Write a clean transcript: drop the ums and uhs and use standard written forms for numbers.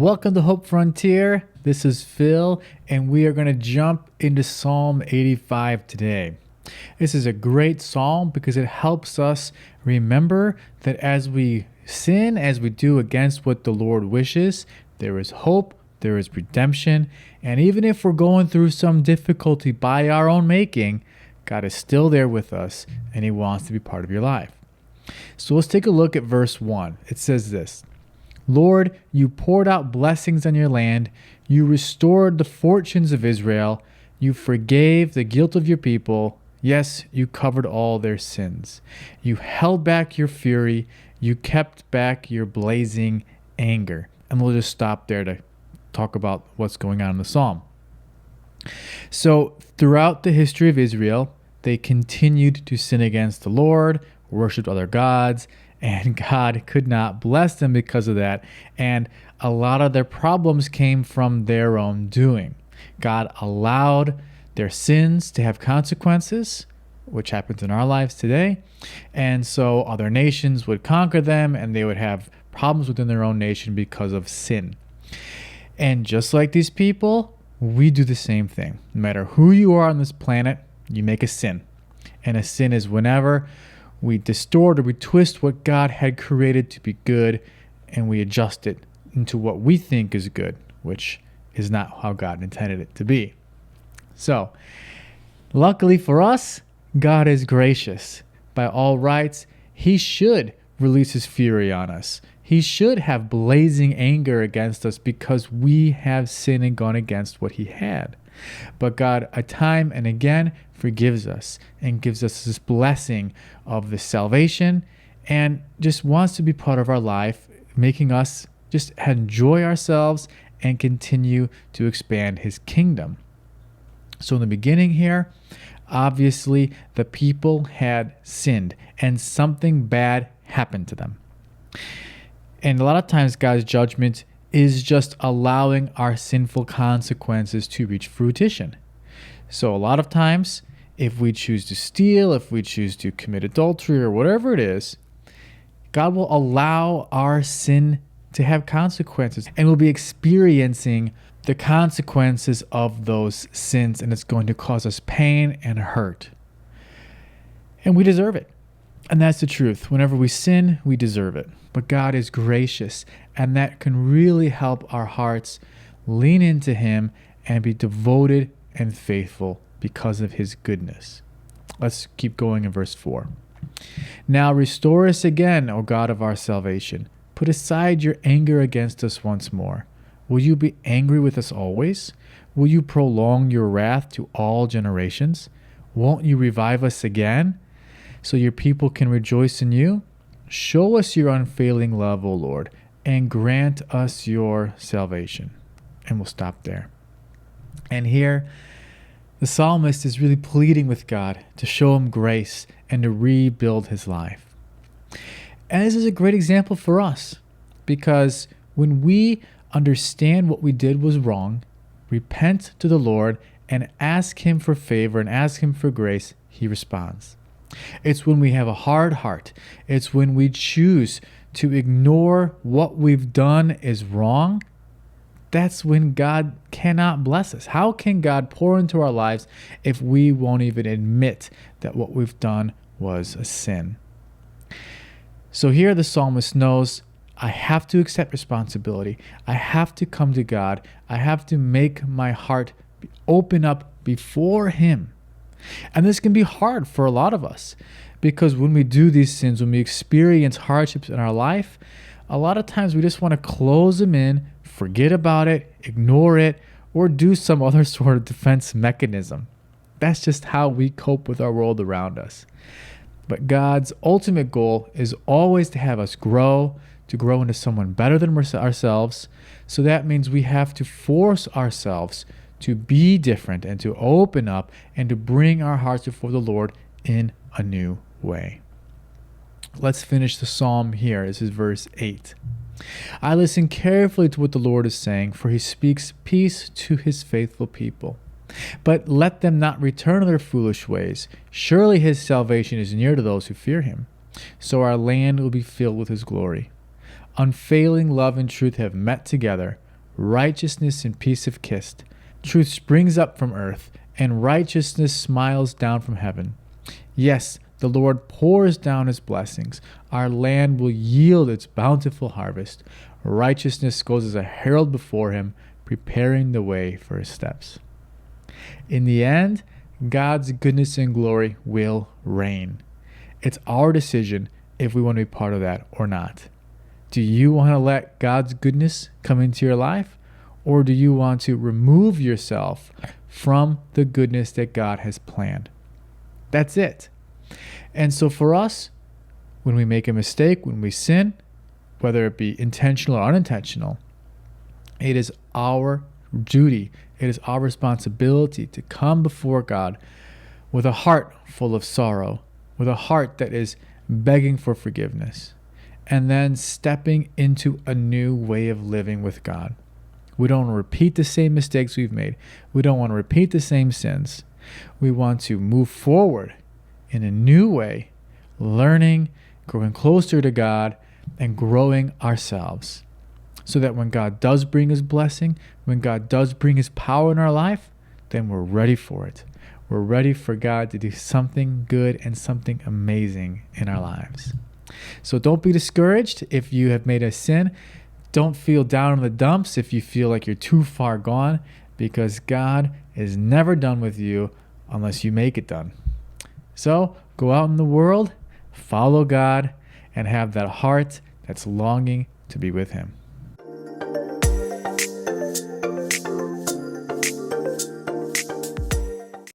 Welcome to Hope Frontier. This is Phil, and we are going to jump into Psalm 85 today. This is a great psalm because it helps us remember that as we sin, as we do against what the Lord wishes, there is hope, there is redemption, and even if we're going through some difficulty by our own making, God is still there with us, and He wants to be part of your life. So let's take a look at verse 1. It says this: Lord, you poured out blessings on your land. You restored the fortunes of Israel. You forgave the guilt of your people. Yes, you covered all their sins. You held back your fury. You kept back your blazing anger. And we'll just stop there to talk about what's going on in the psalm. So, throughout the history of Israel, they continued to sin against the Lord, worshiped other gods, and God could not bless them because of that. And a lot of their problems came from their own doing. God allowed their sins to have consequences, which happens in our lives today. And so other nations would conquer them, and they would have problems within their own nation because of sin. And just like these people, we do the same thing. No matter who you are on this planet, you make a sin. And a sin is whenever we distort or we twist what God had created to be good, and we adjust it into what we think is good, which is not how God intended it to be. So, luckily for us, God is gracious. By all rights, He should release His fury on us. He should have blazing anger against us because we have sinned and gone against what He had. But God, time and again, forgives us and gives us this blessing of the salvation and just wants to be part of our life, making us just enjoy ourselves and continue to expand His kingdom. So in the beginning here, obviously the people had sinned and something bad happened to them. And a lot of times God's judgment is just allowing our sinful consequences to reach fruition. So a lot of times, if we choose to steal, if we choose to commit adultery or whatever it is, God will allow our sin to have consequences, and we'll be experiencing the consequences of those sins, and it's going to cause us pain and hurt. And we deserve it. And that's the truth. Whenever we sin, we deserve it. But God is gracious, and that can really help our hearts lean into Him and be devoted and faithful because of His goodness. Let's keep going in verse 4. Now restore us again, O God of our salvation. Put aside your anger against us once more. Will you be angry with us always? Will you prolong your wrath to all generations? Won't you revive us again, so your people can rejoice in you? Show us your unfailing love, O Lord, and grant us your salvation. And we'll stop there. And here, the psalmist is really pleading with God to show him grace and to rebuild his life. And this is a great example for us, because when we understand what we did was wrong, repent to the Lord, and ask Him for favor and ask Him for grace, He responds. It's when we have a hard heart. It's when we choose to ignore what we've done is wrong. That's when God cannot bless us. How can God pour into our lives if we won't even admit that what we've done was a sin? So here the psalmist knows, I have to accept responsibility. I have to come to God. I have to make my heart open up before Him. And this can be hard for a lot of us, because when we do these sins, when we experience hardships in our life, a lot of times we just want to close them in, forget about it, ignore it, or do some other sort of defense mechanism. That's just how we cope with our world around us. But God's ultimate goal is always to have us grow, to grow into someone better than ourselves. So that means we have to force ourselves to be different and to open up and to bring our hearts before the Lord in a new way. Let's finish the psalm here. This is verse 8. I listen carefully to what the Lord is saying, for He speaks peace to His faithful people. But let them not return to their foolish ways. Surely His salvation is near to those who fear Him. So our land will be filled with His glory. Unfailing love and truth have met together. righteousness and peace have kissed. Truth springs up from earth, and righteousness smiles down from heaven. Yes, the Lord pours down his blessings. Our land will yield its bountiful harvest. Righteousness goes as a herald before him, preparing the way for his steps. In the end, God's goodness and glory will reign. It's our decision if we want to be part of that or not. Do you want to let God's goodness come into your life? Or do you want to remove yourself from the goodness that God has planned? That's it. And so for us, when we make a mistake, when we sin, whether it be intentional or unintentional, it is our duty, it is our responsibility to come before God with a heart full of sorrow, with a heart that is begging for forgiveness, and then stepping into a new way of living with God. We don't want to repeat the same mistakes we've made. We don't want to repeat the same sins. We want to move forward in a new way, learning, growing closer to God, and growing ourselves. So that when God does bring his blessing, when God does bring his power in our life, then we're ready for it. We're ready for God to do something good and something amazing in our lives. So don't be discouraged if you have made a sin. Don't feel down in the dumps if you feel like you're too far gone, because God is never done with you unless you make it done. So go out in the world, follow God, and have that heart that's longing to be with him.